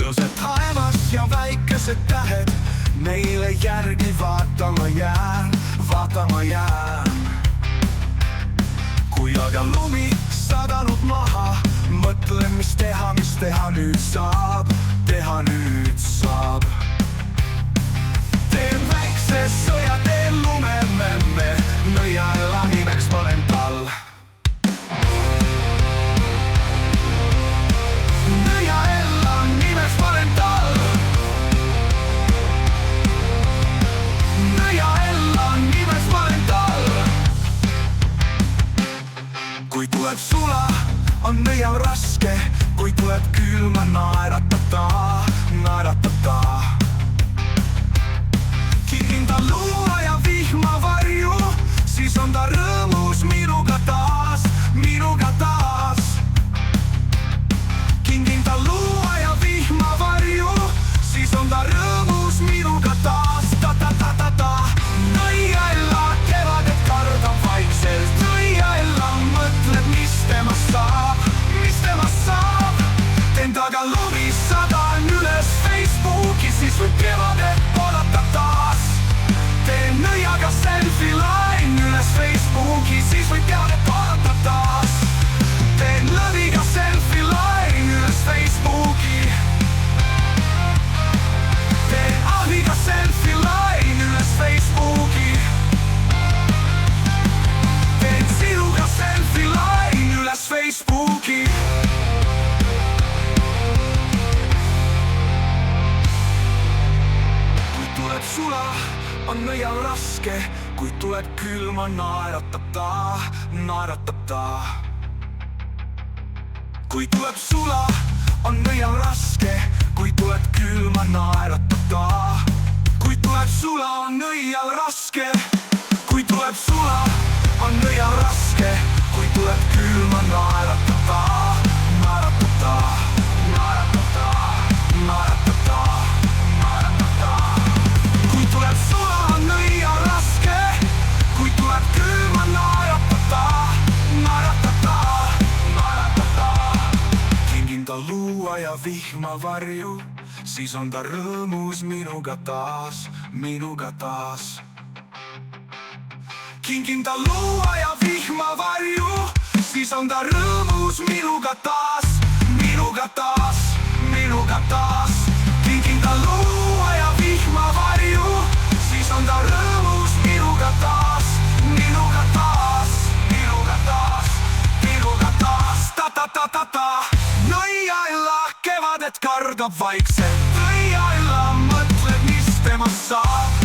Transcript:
ilusad taevas ja väikesed tähed, neile järgi vaatama jään. Kui aga lumi sadanud maha, mõtlen, mis teha nüüd saab. Teen väikse sõja, teen lumememme, nõiaela nimeks panen tal. Nõiaela nimeks panen tal. Nõiaela nimeks panen tal. Kui tuleb sula, on nõial raske, kui tuleb külma naeratada. Kingin ta luua ja vihmavarju, siis on ta rõõmus minuga taas. Kingin ta luua ja vihmavarju, siis on ta rõõmus minuga taas. Nõiaela kevadet kardan vaikselt, nõiaela mõtleb, mis temast saab. Teen taga lumi, sadan üles Facebooki, siis võib kevadet oodata taas. Teen nõiaga selfie line üles Facebooki, siis võib kevadet oodata taas. Teen lõviga selfie line üles Facebooki. Teen ahviga selfie line üles Facebooki. Teen sinuga selfie line üles Facebooki. Sula on nõial raske, kui tuleb külma naeratada. Kui tuleb sula, on nõial raske, kui tuleb külma naeratada. Kui tuleb sula, on nõial raske, kui tuleb sula, on nõial raske, kui tuleb külma naeratada. Luua ja vihmavarju, siis on ta rõõmus minuga taas. Kingin ta luua ja vihmavarju, siis on ta rõõmus minuga taas. Kingin ta luua ja vihmavarju, siis on ta rõõmus minuga taas. Nõiaela kevadet kardab vaikselt, nõiaela mõtleb, mis temast saab.